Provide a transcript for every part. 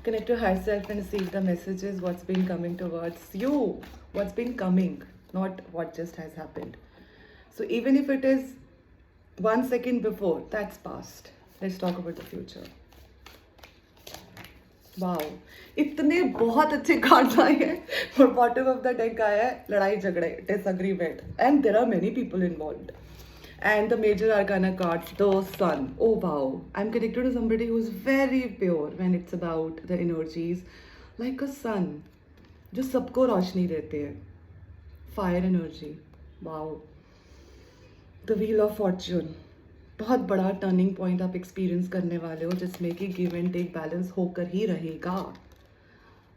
Connect to higher self and receive the messages, what's been coming towards you, what's been coming, not what just has happened. So even if it is 1 second before, that's past. Let's talk about the future. Wow, इतने बहुत अच्छे cards आए हैं और bottom of the deck आया है लड़ाई झगड़े, disagreement, and there are many people involved. And the major arcana cards, the sun. Oh wow, I'm connected to somebody who's very pure when it's about the energies, like a sun, जो सबको रोशनी देते हैं. Fire energy. Wow. The wheel of fortune. बहुत बड़ा turning point आप experience करने वाले हो जिसमें कि गिव एंड टेक बैलेंस होकर ही रहेगा.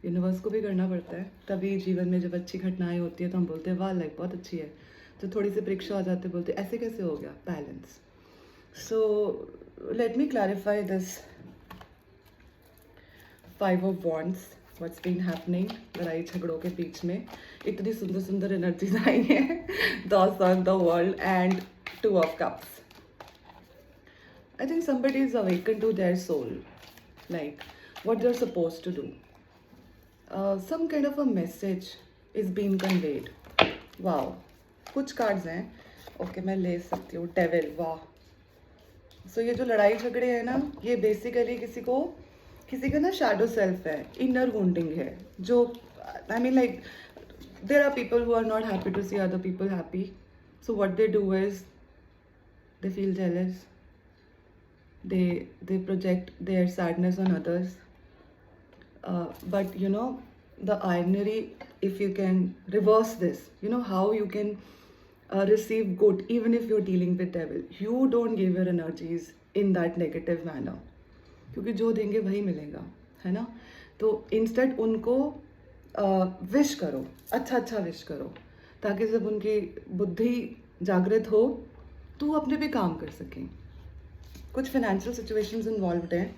यूनिवर्स को भी करना पड़ता है, तभी जीवन में जब अच्छी घटनाएं होती है तो हम बोलते हैं वाह लाइफ बहुत अच्छी है. तो थोड़ी सी परीक्षा हो जाती है, बोलते ऐसे कैसे हो गया, balance. So let me clarify this 5 of Wands. What's been happening लड़ाई झगड़ों के बीच में इतनी सुंदर सुंदर एनर्जीज आई हैं. The sun, the world and 2 of Cups. I think somebody is awakened to their soul, like what they're supposed to do. Some kind of a message is being conveyed. Wow. कुछ cards हैं. Okay मैं ले सकती हूँ. Devil. वाह. सो ये जो लड़ाई झगड़े हैं ना, ये बेसिकली किसी का ना शैडो सेल्फ है, इनर वुंडिंग है. जो I mean like there are people who are not happy to see other people happy. So what they do is they feel jealous. They project their sadness on others. But you know the irony, if you can reverse this, you know how you can receive good even if you're dealing with devil. You don't give your energies in that negative manner, क्योंकि जो देंगे वही मिलेगा, है ना. तो instead उनको wish करो, अच्छा अच्छा विश करो, ताकि जब उनकी बुद्धि जागृत हो तो वो अपने पे काम कर सकें. कुछ फाइनेंशियल सिचुएशंस इन्वॉल्व्ड हैं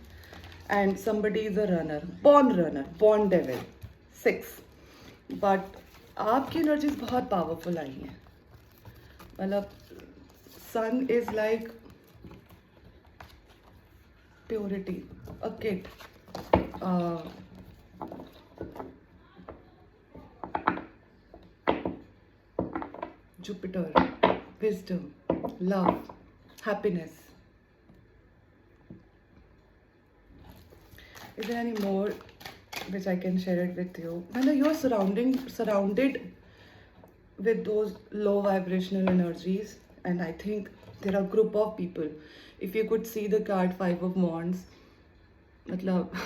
and somebody is a runner, born devil. 6. But आपकी एनर्जीज बहुत पावरफुल आई हैं. मतलब sun is like purity, a kid, Jupiter, wisdom, love, happiness. Is there any more which I can share it with you? When you're surrounded with those low vibrational energies, and I think there are a group of people. If you could see the card 5 of Wands, मतलब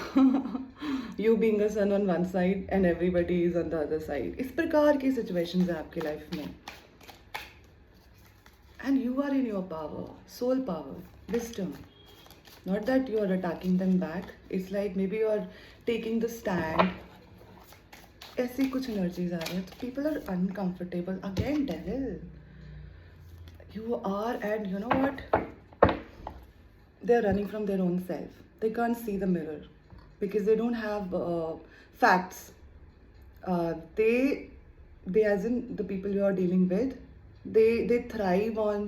you being a sun on one side and everybody is on the other side. इस प्रकार की situations है आपकी life में. And you are in your power, soul power, wisdom. Not that you are attacking them back. It's like maybe you are taking the stand. ऐसी कुछ energies आ रही हैं. तो people are uncomfortable. Again, devil. You are, and you know what? They're running from their own self. They can't see the mirror because they don't have facts. They as in the people you are dealing with, they thrive on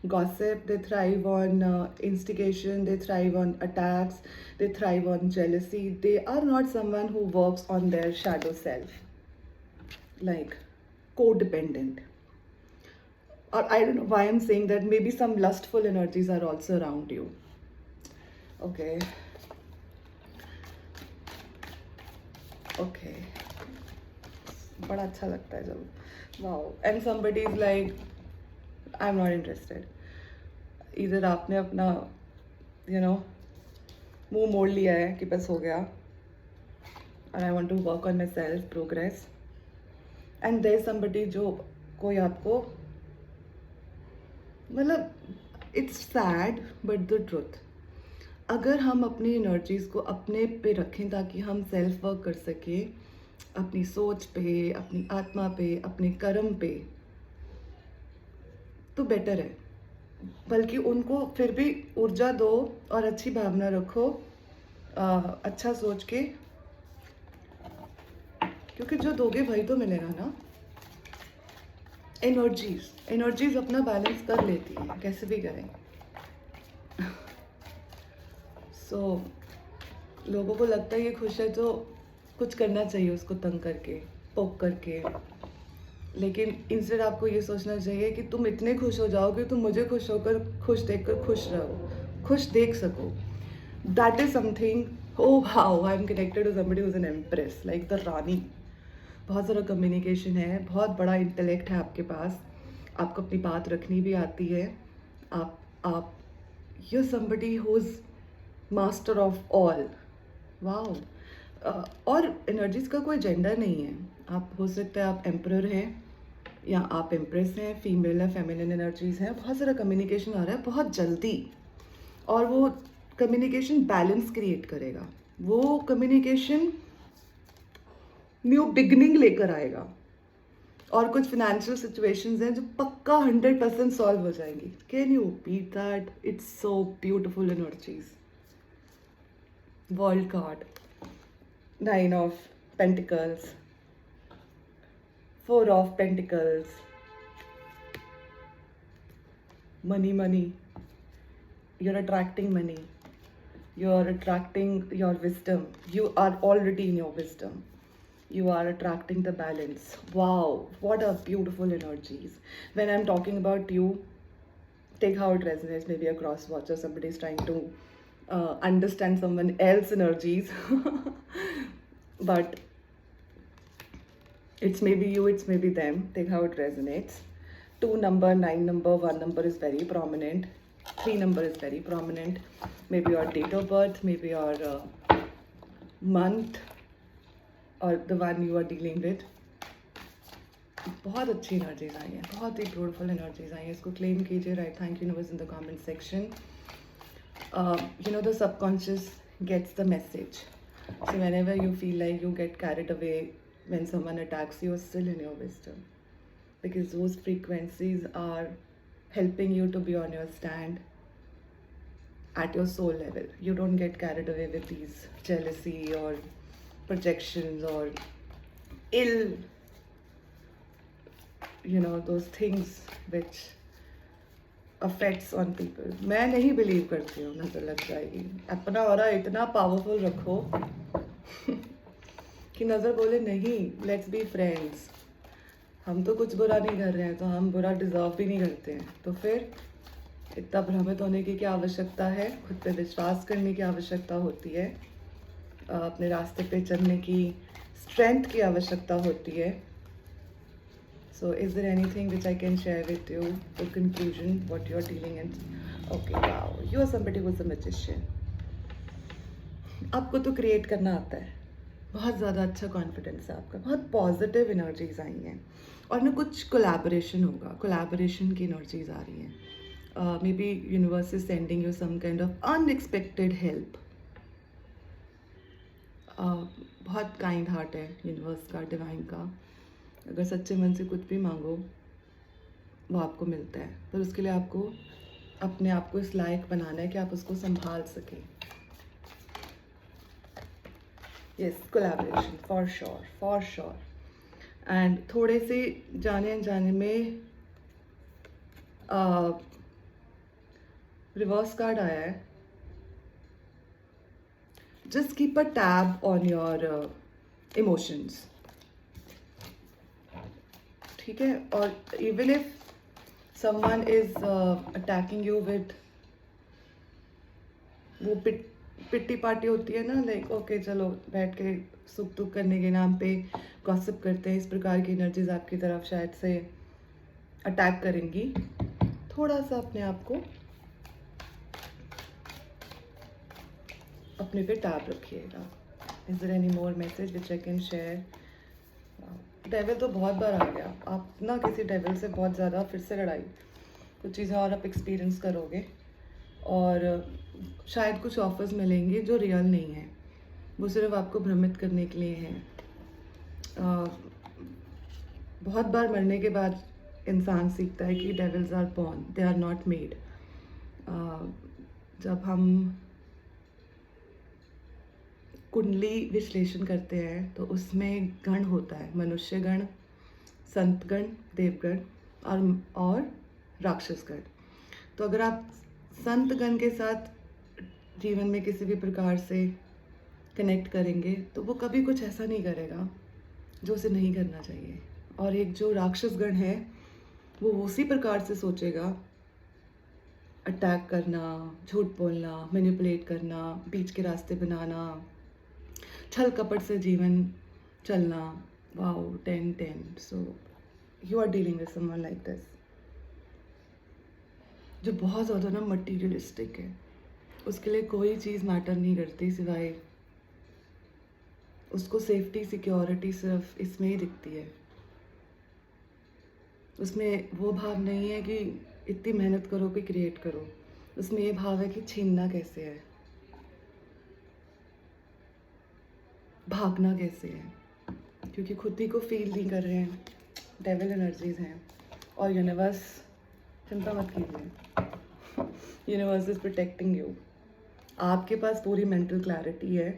gossip, they thrive on instigation, they thrive on attacks, they thrive on jealousy. They are not someone who works on their shadow self, like codependent. Or I don't know why I'm saying that. Maybe some lustful energies are also around you. Okay. Okay. बड़ा अच्छा लगता है जब wow and somebody is like I am not interested. इधर आपने अपना मुंह मोड़ लिया है कि बस हो गया, and I want to work on myself, progress. And there is somebody जो कोई आपको, मतलब it's sad but the truth. अगर हम अपनी एनर्जीज को अपने पे रखें ताकि हम सेल्फ वर्क कर सकें, अपनी सोच पे, अपनी आत्मा पे, अपने कर्म पे, तो बेटर है. बल्कि उनको फिर भी ऊर्जा दो और अच्छी भावना रखो, अच्छा सोच के, क्योंकि जो दोगे वही तो मिलेगा ना. एनर्जीज अपना बैलेंस कर लेती है, कैसे भी करें. सो लोगों को लगता है ये खुश है तो कुछ करना चाहिए उसको तंग करके, पोक करके। लेकिन इंस्टेड आपको ये सोचना चाहिए कि तुम इतने खुश हो जाओ कि तुम मुझे खुश होकर, खुश देखकर खुश रहो, खुश देख सको। That is something. Oh wow, I am connected to somebody who is an empress, like the rani. बहुत ज़्यादा कम्युनिकेशन है, बहुत बड़ा इंटेलेक्ट है आपके पास, आपको अपनी बात रखनी भी आती है। आप you somebody who is master of all. Wow. और एनर्जीज का कोई जेंडर नहीं है। आप हो सकता है आप एम्परर हैं या आप एम्प्रेस हैं, फीमेल है, फेमिनिन एनर्जीज हैं। बहुत सारा कम्युनिकेशन आ रहा है बहुत जल्दी, और वो कम्युनिकेशन बैलेंस क्रिएट करेगा। वो कम्युनिकेशन न्यू बिगनिंग लेकर आएगा, और कुछ फाइनेंशियल सिचुएशंस हैं जो पक्का 100% सॉल्व हो जाएंगी। Can you beat that? It's so beautiful energies. World card, 9 of Pentacles, 4 of Pentacles, money. You're attracting money. You're attracting your wisdom. You are already in your wisdom. You are attracting the balance. Wow, what a beautiful energies. When I'm talking about you, take how it resonates. Maybe a cross watcher, somebody is trying to understand someone else's energies. But it's maybe you, it's maybe them. Take how it resonates. 2 number, 9 number, 1 number is very prominent. 3 number is very prominent. Maybe your date of birth, maybe your month, or the one you are dealing with. बहुत अच्छी energies आई हैं, बहुत ही beautiful energies आई हैं। इसको claim कीजिए, right thank universe in the comment section. You know, the subconscious gets the message. So whenever you feel like you get carried away when someone attacks you, you're still in your wisdom, because those frequencies are helping you to be on your stand at your soul level. You don't get carried away with these jealousy or projections or ill, you know, those things which affects on people. मैं नहीं believe करती हूँ नजर लग जाएगी। अपना aura इतना powerful रखो कि नजर बोले नहीं, लेट्स बी फ्रेंड्स। हम तो कुछ बुरा नहीं कर रहे हैं, तो हम बुरा डिजर्व भी नहीं करते हैं, तो फिर इतना भ्रमित होने की क्या आवश्यकता है? खुद पे विश्वास करने की आवश्यकता होती है, अपने रास्ते पे चलने की स्ट्रेंथ की आवश्यकता होती है। So is there anything which I can share with you, the conclusion, what you're dealing in? Okay, wow, you are somebody who's a magician. आपको तो क्रिएट करना आता है, बहुत ज़्यादा अच्छा कॉन्फिडेंस है आपका, बहुत पॉजिटिव एनर्जीज आई हैं, और ना कुछ कोलैबोरेशन होगा, कोलैबोरेशन की एनर्जीज आ रही हैं। Maybe universe is sending you some kind of unexpected help. बहुत काइंड हार्ट है यूनिवर्स का, डिवाइन का। अगर सच्चे मन से कुछ भी मांगो वो आपको मिलता है, पर उसके लिए आपको अपने आप को इस लायक बनाना है कि आप उसको संभाल सकें। Yes, collaboration for sure, for sure. And थोड़े से जाने अनजाने में रिवर्स कार्ड आया है। Just keep a tab on your emotions, ठीक है? और even if someone is attacking you with, वो पिट्टी पार्टी होती है ना, लाइक ओके चलो बैठ के सुख दुख करने के नाम पे गॉसिप करते हैं, इस प्रकार की एनर्जीज आपकी तरफ शायद से अटैक करेंगी। थोड़ा सा अपने आप को अपने पे टैब रखिएगा। Is there any more message which I can share? Devil तो बहुत बार आ गया, आप ना किसी डेविल से बहुत ज़्यादा फिर से लड़ाई, कुछ चीज़ें और आप एक्सपीरियंस करोगे, और शायद कुछ ऑफर्स मिलेंगे जो रियल नहीं है, वो सिर्फ आपको भ्रमित करने के लिए हैं। बहुत बार मरने के बाद इंसान सीखता है कि devils are born, they are not made. जब हम कुंडली विश्लेषण करते हैं तो उसमें गण होता है, मनुष्य गण, संत गण, देवगण और राक्षस गण। तो अगर आप संत गण के साथ जीवन में किसी भी प्रकार से कनेक्ट करेंगे तो वो कभी कुछ ऐसा नहीं करेगा जो उसे नहीं करना चाहिए। और एक जो राक्षस गण है वो उसी प्रकार से सोचेगा, अटैक करना, झूठ बोलना, मैनिपुलेट करना, बीच के रास्ते बनाना, छल कपट से जीवन चलना। Wow 10-10। So you are dealing with someone like this जो बहुत ज़्यादा ना मटीरियलिस्टिक है। उसके लिए कोई चीज़ मैटर नहीं करती सिवाय उसको सेफ्टी सिक्योरिटी सिर्फ इसमें ही दिखती है। उसमें वो भाव नहीं है कि इतनी मेहनत करो कि क्रिएट करो, उसमें ये भाव है कि छीनना कैसे है, भागना कैसे है, क्योंकि खुद ही को फील नहीं कर रहे हैं। डेविल एनर्जीज हैं और यूनिवर्स, चिंता मत कीजिए, यूनिवर्स इज प्रोटेक्टिंग यू। आपके पास पूरी मेंटल क्लैरिटी है,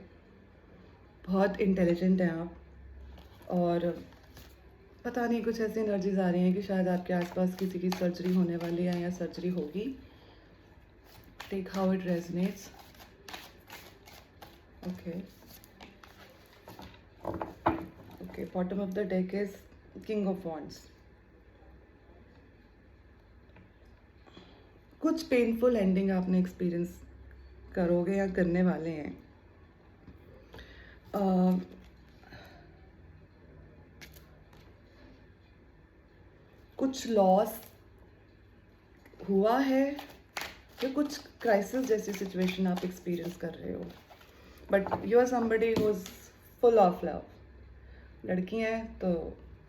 बहुत इंटेलिजेंट हैं आप, और पता नहीं कुछ ऐसी एनर्जीज आ रही हैं कि शायद आपके आसपास किसी की सर्जरी होने वाली है या सर्जरी होगी। Take how it resonates. Okay okay, bottom of the deck is king of wands. कुछ पेनफुल एंडिंग आपने एक्सपीरियंस करोगे या करने वाले हैं। कुछ लॉस हुआ है या कुछ क्राइसिस जैसी सिचुएशन आप एक्सपीरियंस कर रहे हो, but you are somebody who is full of love. लड़की हैं तो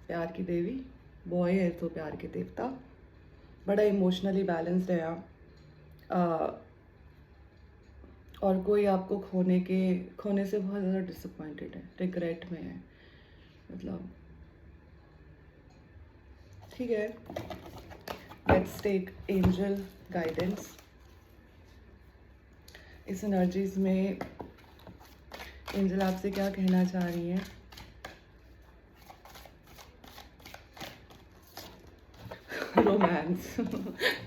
प्यार की देवी, बॉय है तो प्यार के देवता। बड़ा इमोशनली बैलेंस्ड है आप, और कोई आपको खोने से बहुत ज़्यादा डिसअपॉइंटेड है, रिग्रेट में है, मतलब ठीक है। Let's take angel guidance. इस एनर्जीज में एंजल आपसे क्या कहना चाह रही हैं? Romance.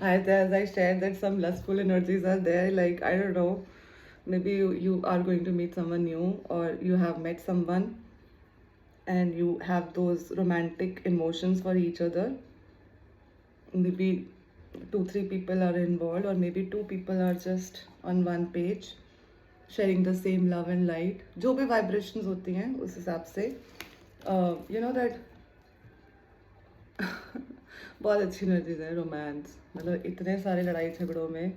As I shared that some lustful energies are there, like I don't know, maybe you are going to meet someone new, or you have met someone and you have those romantic emotions for each other. Maybe 2-3 people are involved, or maybe 2 people are just on one page sharing the same love and light. जो भी vibrations होती हैं उस हिसाब से you know that बहुत अच्छी energies है। रोमांस मतलब इतने सारे लड़ाई झगड़ों में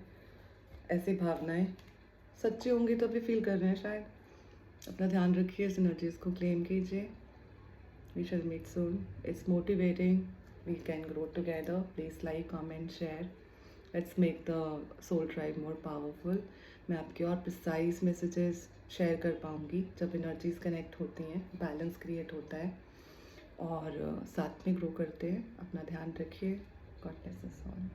ऐसी भावनाएं सच्ची होंगी तो भी फील कर रहे हैं शायद। अपना ध्यान रखिए, इस एनर्जीज को क्लेम कीजिए। We shall meet soon. It's motivating, we can grow together. Please like, comment, share. Let's make the soul tribe more powerful. मैं आपके और प्रिसाइज मैसेजेस शेयर कर पाऊँगी जब एनर्जीज कनेक्ट होती हैं, बैलेंस क्रिएट होता है और साथ में ग्रो करते हैं। अपना ध्यान रखिए। God bless us all.